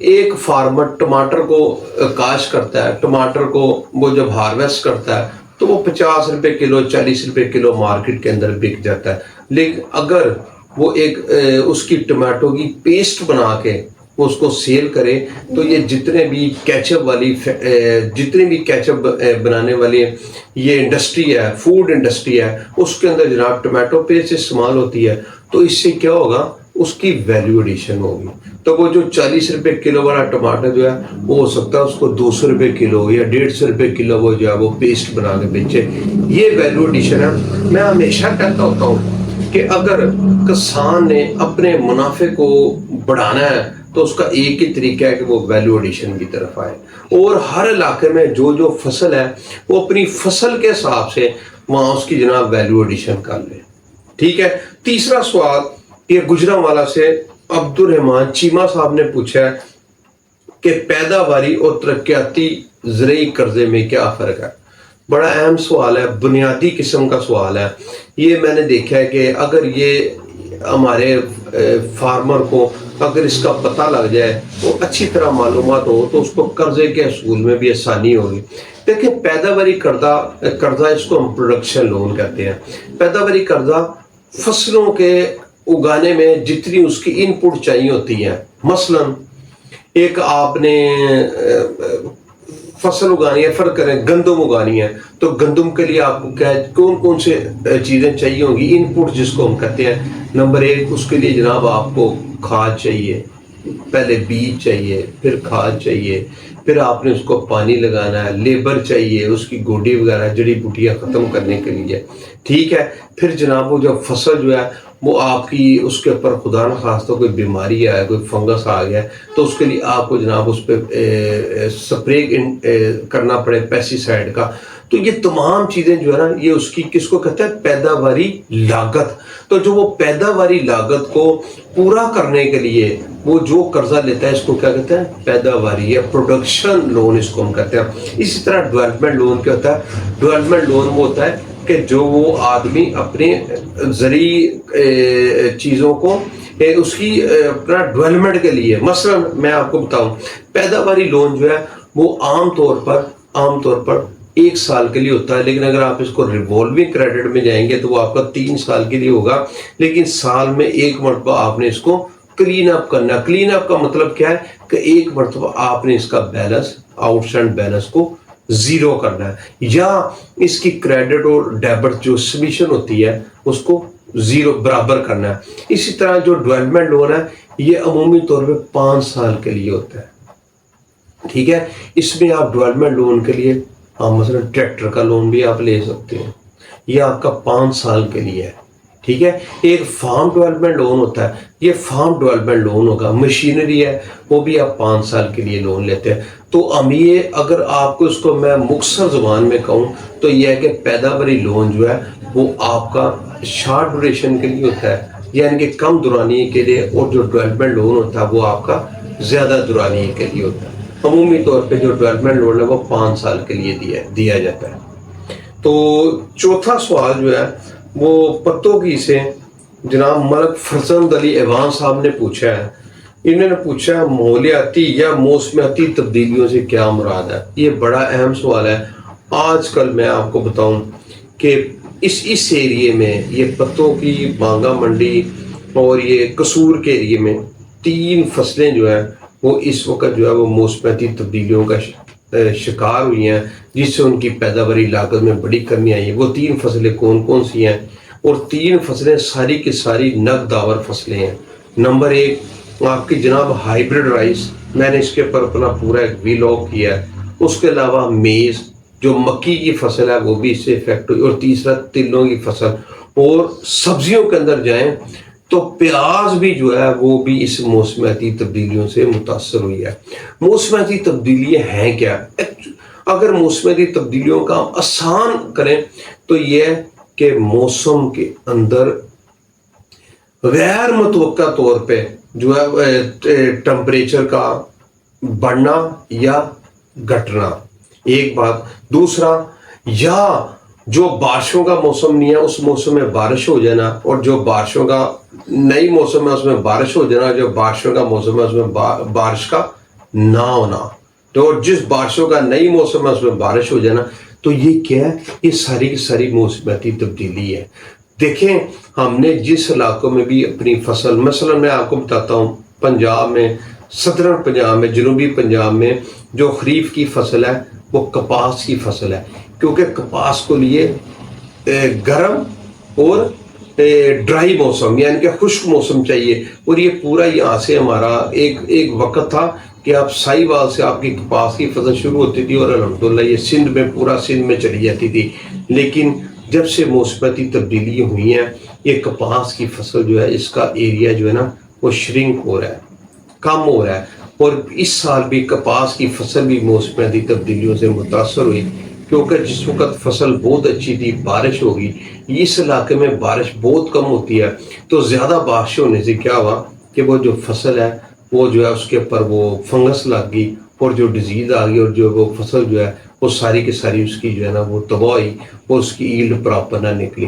ایک فارمر ٹماٹر کو کاشت کرتا ہے، ٹماٹر کو وہ جب ہارویسٹ کرتا ہے تو وہ 50 روپے کلو 40 روپے کلو مارکیٹ کے اندر بک جاتا ہے۔ لیکن اگر وہ ایک اس کی ٹماٹو کی پیسٹ بنا کے وہ اس کو سیل کرے تو یہ جتنے بھی کیچپ والی جتنے بھی کیچپ بنانے والی یہ انڈسٹری ہے، فوڈ انڈسٹری ہے، اس کے اندر جناب ٹمیٹو پیسٹ استعمال ہوتی ہے، تو اس سے کیا ہوگا، اس کی ویلیو ایڈیشن ہوگی۔ تو وہ جو 40 روپے کلو والا ٹماٹر جو ہے وہ ہو سکتا ہے اس کو 200 روپے کلو یا 150 روپے کلو وہ جو ہے وہ پیسٹ بنا کے بیچے۔ یہ ویلیو ایڈیشن ہے۔ میں ہمیشہ کہتا ہوتا ہوں کہ اگر کسان نے اپنے منافع کو بڑھانا ہے تو اس کا ایک ہی طریقہ ہے کہ وہ ویلیو ایڈیشن کی طرف آئے، اور ہر علاقے میں جو فصل ہے وہ اپنی فصل کے حساب سے وہاں اس کی جناب ویلیو ایڈیشن کر لے۔ ٹھیک ہے۔ تیسرا سوال یہ گجرانوالہ سے عبد الرحمان چیمہ صاحب نے پوچھا ہے کہ پیداواری اور ترقیاتی زرعی قرضے میں کیا فرق ہے؟ بڑا اہم سوال ہے، بنیادی قسم کا سوال ہے۔ یہ میں نے دیکھا ہے کہ اگر یہ ہمارے فارمر کو اگر اس کا پتہ لگ جائے تو اچھی طرح معلومات ہو تو اس کو قرضے کے حصول میں بھی آسانی ہوگی۔ دیکھیں، پیداواری قرضہ اس کو ہم پروڈکشن لون کہتے ہیں۔ پیداواری قرضہ فصلوں کے اگانے میں جتنی اس کی ان پٹ چاہیے ہوتی ہے، مثلا ایک آپ نے فصل اگانی ہے، فرق کریں گندم اگانی ہے تو گندم کے لیے آپ کو کیا کون سے چیزیں چاہیے ہوں گی، ان پٹ جس کو ہم کہتے ہیں۔ نمبر 1 اس کے لیے جناب آپ کو کھاد چاہیے، پہلے بیج چاہیے، پھر کھاد چاہیے، پھر آپ نے اس کو پانی لگانا ہے، لیبر چاہیے، اس کی گوڈی وغیرہ جڑی بوٹیاں ختم کرنے کے لیے۔ ٹھیک ہے۔ پھر جناب وہ جب فصل جو ہے وہ آپ کی اس کے اوپر خدا نخواستہ کوئی بیماری آئے، کوئی فنگس آ گیا تو اس کے لیے آپ کو جناب اس پہ سپرے کرنا پڑے پیسٹی سائڈ کا۔ تو یہ تمام چیزیں جو ہے نا یہ اس کی کس کو کہتے ہیں؟ پیداواری لاگت۔ تو جو وہ پیداواری لاگت کو پورا کرنے کے لیے وہ جو قرضہ لیتا ہے اس کو کیا کہتے ہیں؟ پیداواری یا پروڈکشن لون اس کو ہم کہتے ہیں۔ اسی طرح ڈیولپمنٹ لون کیا ہوتا ہے؟ ڈیولپمنٹ لون وہ ہوتا ہے کہ جو وہ آدمی اپنے زرعی چیزوں کو اس کی اپنا ڈیولپمنٹ کے لیے، مثلا میں آپ کو بتاؤں پیداواری لون جو ہے وہ عام طور پر 1 سال کے لیے ہوتا ہے، لیکن اگر آپ اس کو ریوالونگ کریڈٹ میں جائیں گے تو وہ آپ کا 3 سال کے لیے ہوگا، لیکن سال میں 1 مرتبہ آپ نے اس کو کلین اپ کرنا۔ کلین اپ کا مطلب کیا ہے کہ 1 مرتبہ آپ نے اس کا بیلنس، آؤٹ اسٹینڈ بیلنس کو 0 کرنا ہے، یا اس کی کریڈٹ اور ڈیبٹ جو سمیشن ہوتی ہے اس کو 0 برابر کرنا ہے۔ اسی طرح جو ڈیولپمنٹ لون ہے یہ عمومی طور پہ 5 سال کے لیے ہوتا ہے۔ ٹھیک ہے۔ اس میں آپ ڈیولپمنٹ لون کے لیے مثلا ٹریکٹر کا لون بھی آپ لے سکتے ہیں، یہ آپ کا 5 سال کے لیے ہے۔ ٹھیک ہے۔ ایک فارم ڈیولپمنٹ لون ہوتا ہے، یہ فارم ڈیولپمنٹ لون ہوگا، مشینری ہے وہ بھی آپ 5 سال کے لیے لون لیتے ہیں۔ تو ہم یہ اگر آپ کو اس کو میں مختصر زبان میں کہوں تو یہ ہے کہ پیداواری لون جو ہے وہ آپ کا شارٹ ڈوریشن کے لیے ہوتا ہے، یعنی کہ کم دورانی کے لیے، اور جو ڈیولپمنٹ لون ہوتا ہے وہ آپ کا زیادہ دورانی کے لیے ہوتا ہے۔ عمومی طور پہ جو ڈیولپمنٹ لون ہے وہ 5 سال کے لیے دیا جاتا ہے۔ تو چوتھا سوال جو ہے وہ پتوکی سے جناب ملک فرزند علی ایوان صاحب نے پوچھا ہے۔ انہوں نے پوچھا ہے ماحولیاتی یا موسمیاتی تبدیلیوں سے کیا مراد ہے؟ یہ بڑا اہم سوال ہے۔ آج کل میں آپ کو بتاؤں کہ اس ایریے میں یہ پتوکی، بانگا منڈی اور یہ قصور کے ایریے میں 3 فصلیں جو ہیں وہ اس وقت جو ہے وہ موسمیاتی تبدیلیوں کا شکار ہوئی ہیں، جس سے ان کی پیداواری لاگت میں بڑی کمی آئی ہے۔ وہ 3 فصلیں کون سی ہیں؟ اور 3 فصلیں ساری کی ساری نقد آور فصلیں ہیں۔ نمبر 1 آپ کی جناب ہائیبرڈ رائس، میں نے اس کے اوپر اپنا پورا ایک ویلاگ کیا ہے۔ اس کے علاوہ میز جو مکی کی فصل ہے وہ بھی اس سے افیکٹ ہوئی، اور تیسرا تلوں کی فصل۔ اور سبزیوں کے اندر جائیں تو پیاز بھی جو ہے وہ بھی اس موسمیاتی تبدیلیوں سے متاثر ہوئی ہے۔ موسمیاتی تبدیلیاں ہیں کیا؟ اگر موسمیاتی تبدیلیوں کا ہم آسان کریں تو یہ کہ موسم کے اندر غیر متوقع طور پہ جو ہے ٹمپریچر کا بڑھنا یا گھٹنا، ایک بات۔ دوسرا، یا جو بارشوں کا موسم نہیں ہے اس موسم میں بارش ہو جانا، اور جو بارشوں کا نئی موسم ہے اس میں بارش ہو جانا، جو بارشوں کا موسم ہے اس میں بارش کا نہ ہونا، تو جس بارشوں کا نئی موسم ہے اس میں بارش ہو جانا، تو یہ کیا ہے؟ یہ ساری کی ساری موسمیاتی تبدیلی ہے۔ دیکھیں ہم نے جس علاقوں میں بھی اپنی فصل، مثلا میں آپ کو بتاتا ہوں، پنجاب میں، صدرن پنجاب میں، جنوبی پنجاب میں جو خریف کی فصل ہے وہ کپاس کی فصل ہے، کیونکہ کپاس کو لیے گرم اور ڈرائی موسم یعنی کہ خشک موسم چاہیے، اور یہ پورا یہاں سے ہمارا ایک وقت تھا کہ آپ سائی وال سے آپ کی کپاس کی فصل شروع ہوتی تھی، اور الحمدللہ یہ سندھ میں، پورا سندھ میں چلی جاتی تھی۔ لیکن جب سے موسمیاتی تبدیلی ہوئی ہیں، یہ کپاس کی فصل جو ہے، اس کا ایریا جو ہے نا وہ شرنک ہو رہا ہے، کم ہو رہا ہے، اور اس سال بھی کپاس کی فصل بھی موسمیاتی تبدیلیوں سے متاثر ہوئی، کیونکہ جس وقت فصل بہت اچھی تھی، بارش ہوگی، اس علاقے میں بارش بہت کم ہوتی ہے، تو زیادہ بارش ہونے سے کیا ہوا کہ وہ جو فصل ہے وہ جو ہے اس کے اوپر وہ فنگس لگ گئی، اور جو ڈیزیز آ گئی، اور جو وہ فصل جو ہے وہ ساری کی ساری اس کی جو ہے نا وہ تباہ ہوئی، اور اس کی ایلڈ پراپر نہ نکلی۔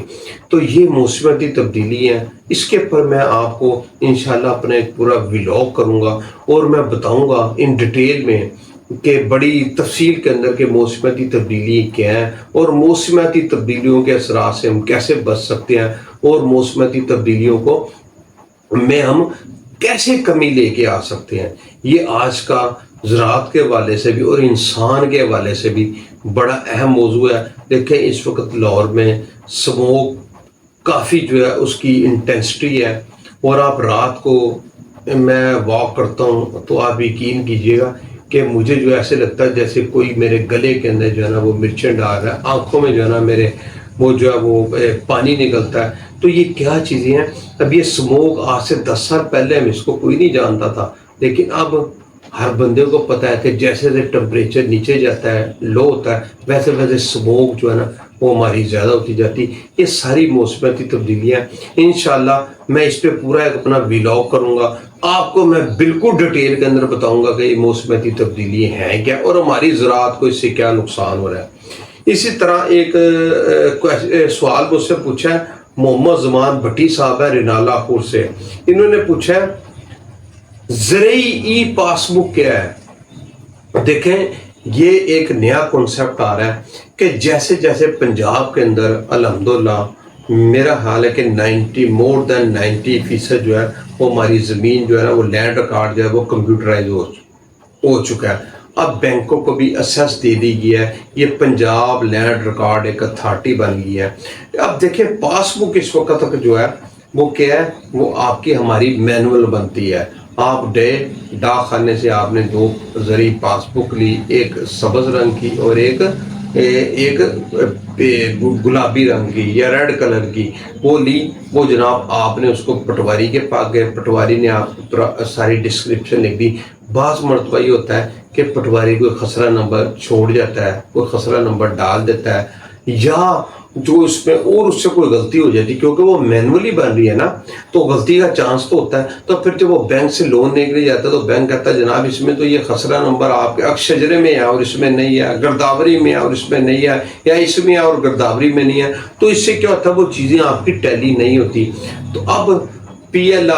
تو یہ موسمیاتی تبدیلی ہے، اس کے اوپر میں آپ کو انشاءاللہ اپنا ایک پورا ولاگ کروں گا، اور میں بتاؤں گا ان ڈیٹیل میں کہ بڑی تفصیل کے اندر کہ موسمیاتی تبدیلی کیا ہے، اور موسمیاتی تبدیلیوں کے اثرات سے ہم کیسے بچ سکتے ہیں، اور موسمیاتی تبدیلیوں کو میں ہم کیسے کمی لے کے آ سکتے ہیں۔ یہ آج کا زراعت کے حوالے سے بھی اور انسان کے حوالے سے بھی بڑا اہم موضوع ہے۔ دیکھیں اس وقت لاہور میں سموک کافی جو ہے اس کی انٹینسٹی ہے، اور آپ رات کو میں واک کرتا ہوں تو آپ یقین کیجئے گا کہ مجھے جو ایسے لگتا ہے جیسے کوئی میرے گلے کے اندر جو ہے نا وہ مرچیں ڈال رہا ہے، آنکھوں میں جو ہے نا میرے وہ جو ہے وہ پانی نکلتا ہے۔ تو یہ کیا چیزیں ہیں؟ اب یہ سموک آج سے 10 سال پہلے ہم اس کو کوئی نہیں جانتا تھا، لیکن اب ہر بندے کو پتہ ہے کہ جیسے جیسے ٹمپریچر نیچے جاتا ہے، لو ہوتا ہے، ویسے ویسے سموک جو ہے نا وہ ہماری زیادہ ہوتی جاتی۔ یہ ساری موسمیاتی تبدیلیاں انشاءاللہ میں اس پہ پورا ایک اپنا ولاگ کروں گا، آپ کو میں بالکل ڈیٹیل کے اندر بتاؤں گا کہ یہ موسمیاتی تبدیلی ہیں کیا، اور ہماری زراعت کو اس سے کیا نقصان ہو رہا ہے۔ اسی طرح ایک سوال مجھ سے پوچھا ہے محمد زمان بھٹی صاحب ہے رنالہ پور سے، انہوں نے پوچھا ہے زرعی ای پاس بک کیا ہے؟ دیکھیں یہ ایک نیا کنسپٹ آ رہا ہے کہ جیسے جیسے پنجاب کے اندر الحمدللہ میرا حال ہے کہ مور دین 90% جو ہے وہ ہماری زمین جو ہے نا وہ لینڈ ریکارڈ جو ہے وہ کمپیوٹرائز ہو چکا ہے۔ اب بینکوں کو بھی اسیس دے دی گیا ہے، یہ پنجاب لینڈ ریکارڈ ایک اتھارٹی بن گئی ہے۔ اب دیکھیں پاس بک اس وقت تک جو ہے وہ کیا ہے، وہ آپ کی ہماری مینول بنتی ہے۔ آپ ڈاک خانے سے آپ نے 2 زرعی پاس بک لی، ایک سبز رنگ کی اور ایک گلابی رنگ کی یا ریڈ کلر کی، وہ لی، وہ جناب آپ نے اس کو پٹواری کے پاس گئے، پٹواری نے آپ کو ساری ڈسکرپشن لکھ دی۔ بعض مرتبہ یہ ہوتا ہے کہ پٹواری کوئی خسرہ نمبر چھوڑ جاتا ہے، کوئی خسرہ نمبر ڈال دیتا ہے، یا جو اس میں اور اس سے کوئی غلطی ہو جاتی ہے، کیونکہ وہ مینولی بن رہی ہے نا، تو غلطی کا چانس تو ہوتا ہے۔ تو پھر جب وہ بینک سے لون لینے کے لیے جاتا ہے تو بینک کہتا ہے جناب اس میں تو یہ خسرہ نمبر آپ کے شجرے میں ہے اور اس میں نہیں ہے، گرداوری میں ہے اور اس میں نہیں ہے، یا اس میں ہے اور گرداوری میں نہیں ہے، تو اس سے کیا ہوتا ہے وہ چیزیں آپ کی ٹیلی نہیں ہوتی۔ تو اب پی ایل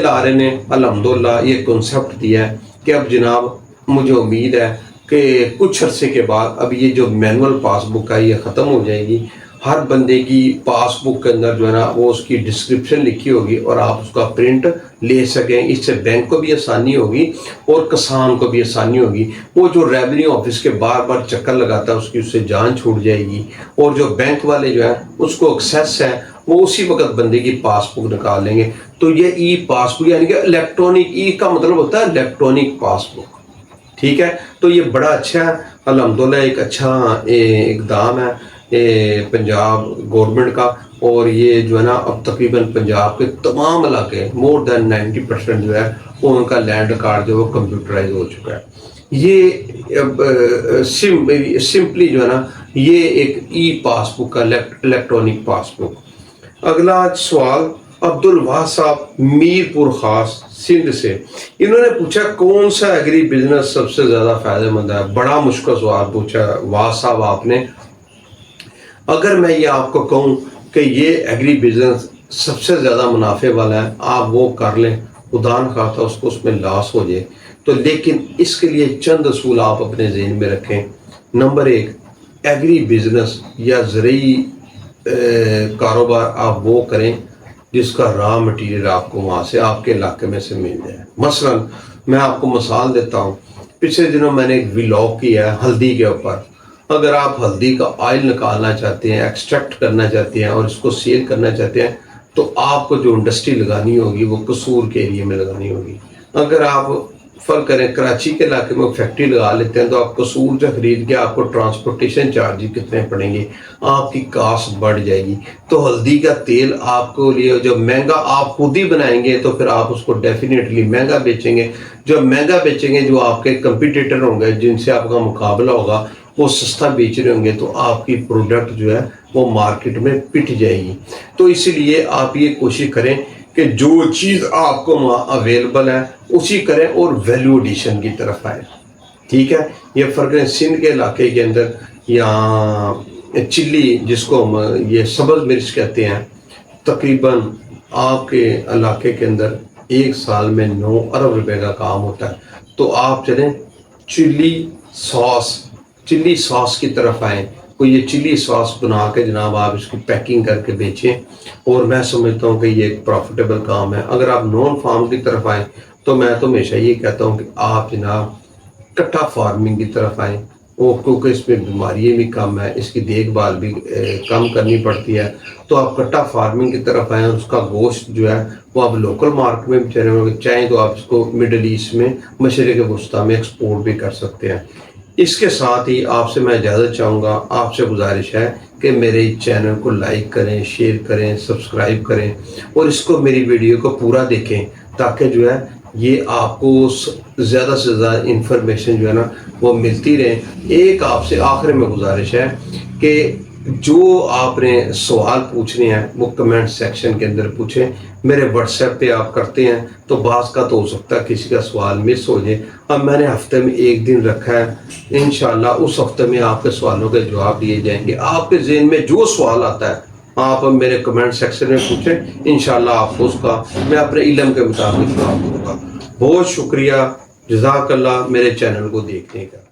آر نے الحمدللہ یہ کنسپٹ دیا ہے کہ اب جناب مجھے امید ہے کہ کچھ عرصے کے بعد اب یہ جو مینول پاس بک ہے یہ ختم ہو جائے گی۔ ہر بندے کی پاس بک کے اندر جو ہے نا وہ اس کی ڈسکرپشن لکھی ہوگی اور آپ اس کا پرنٹ لے سکیں، اس سے بینک کو بھی آسانی ہوگی اور کسان کو بھی آسانی ہوگی۔ وہ جو ریونیو آفس کے بار بار چکر لگاتا ہے اس سے جان چھوٹ جائے گی، اور جو بینک والے جو ہے اس کو ایکسیس ہے وہ اسی وقت بندے کی پاس بک نکال لیں گے۔ تو یہ ای پاس بک یعنی کہ الیکٹرانک، ای کا مطلب ہوتا ہے الیکٹرانک پاس بک، ٹھیک ہے۔ تو یہ بڑا اچھا ہے الحمدللہ، ایک اچھا اقدام ہے پنجاب گورنمنٹ کا، اور یہ جو ہے نا اب تقریباً پنجاب کے تمام علاقے مور دین 90% جو ہے وہ ان کا لینڈ ریکارڈ جو ہے وہ کمپیوٹرائز ہو چکا ہے۔ یہ سمپلی جو ہے نا یہ ایک ای پاس بک کا الیکٹرانک پاس بک۔ اگلا سوال عبد الواحد صاحب میر پور خاص سندھ سے، انہوں نے پوچھا کون سا ایگری بزنس سب سے زیادہ فائدہ مند ہے؟ بڑا مشکل سوال پوچھا واحد صاحب آپ نے۔ اگر میں یہ آپ کو کہوں کہ یہ ایگری بزنس سب سے زیادہ منافع والا ہے، آپ وہ کر لیں، خدا نخواستہ اس کو اس میں لاس ہو جائے تو لیکن اس کے لیے چند اصول آپ اپنے ذہن میں رکھیں۔ نمبر 1، ایگری بزنس یا زرعی کاروبار آپ وہ کریں جس کا را مٹیریل آپ کو وہاں سے آپ کے علاقے میں سے مل جائے۔ مثلا میں آپ کو مثال دیتا ہوں، پچھلے دنوں میں نے ایک ولاگ کیا ہے ہلدی کے اوپر۔ اگر آپ ہلدی کا آئل نکالنا چاہتے ہیں، ایکسٹریکٹ کرنا چاہتے ہیں اور اس کو سیل کرنا چاہتے ہیں تو آپ کو جو انڈسٹری لگانی ہوگی وہ قصور کے ایریے میں لگانی ہوگی۔ اگر آپ فرق کریں کراچی کے علاقے میں فیکٹری لگا لیتے ہیں تو آپ قصور سے خرید کے آپ کو ٹرانسپورٹیشن چارجز کتنے پڑیں گے، آپ کی کاسٹ بڑھ جائے گی۔ تو ہلدی کا تیل آپ کو لیے جب مہنگا آپ خود ہی بنائیں گے تو پھر آپ اس کو ڈیفینیٹلی مہنگا بیچیں گے۔ جب مہنگا بیچیں گے جو آپ کے کمپیٹیٹر ہوں گے جن سے آپ کا مقابلہ ہوگا وہ سستا بیچ رہے ہوں گے تو آپ کی پروڈکٹ جو ہے وہ مارکیٹ میں پٹ جائے گی۔ تو اسی لیے آپ یہ کوشش کریں کہ جو چیز آپ کو وہاں اویلیبل ہے اسی کریں اور ویلیو ایڈیشن کی طرف آئیں۔ ٹھیک ہے، یہ فرق ہے سندھ کے علاقے کے اندر یا چلی جس کو ہم یہ سبز مرچ کہتے ہیں، تقریباً آپ کے علاقے کے اندر ایک سال میں 9 ارب روپے کا کام ہوتا ہے۔ تو آپ چلیں چلی ساس کی طرف آئیں، کوئی یہ چلی ساس بنا کے جناب آپ اس کی پیکنگ کر کے بیچیں، اور میں سمجھتا ہوں کہ یہ ایک پروفیٹیبل کام ہے۔ اگر آپ نان فارم کی طرف آئیں تو میں تو ہمیشہ یہ کہتا ہوں کہ آپ جناب کٹا فارمنگ کی طرف آئیں، وہ کیونکہ اس میں بیماریاں بھی کم ہے، اس کی دیکھ بھال بھی کم کرنی پڑتی ہے۔ تو آپ کٹا فارمنگ کی طرف آئیں، اس کا گوشت جو ہے وہ آپ لوکل مارکیٹ میں چاہیں تو آپ اس کو مڈل ایسٹ میں مشرق وسطیٰ میں ایکسپورٹ بھی کر سکتے ہیں۔ اس کے ساتھ ہی آپ سے میں اجازت چاہوں گا، آپ سے گزارش ہے کہ میرے چینل کو لائک کریں، شیئر کریں، سبسکرائب کریں اور اس کو میری ویڈیو کو پورا دیکھیں تاکہ جو ہے یہ آپ کو زیادہ سے زیادہ انفارمیشن جو ہے نا وہ ملتی رہے۔ ایک آپ سے آخر میں گزارش ہے کہ جو آپ نے سوال پوچھنے ہیں وہ کمنٹ سیکشن کے اندر پوچھیں، میرے واٹس ایپ پہ آپ کرتے ہیں تو بعض کا تو ہو سکتا ہے کسی کا سوال مس ہو جائے۔ اب میں نے ہفتے میں ایک دن رکھا ہے، انشاءاللہ اس ہفتے میں آپ کے سوالوں کے جواب دیے جائیں گے۔ آپ کے ذہن میں جو سوال آتا ہے آپ میرے کمنٹ سیکشن میں پوچھیں، انشاءاللہ آپ کو اس کا میں اپنے علم کے مطابق جواب دوں گا۔ بہت شکریہ، جزاک اللہ میرے چینل کو دیکھنے کا۔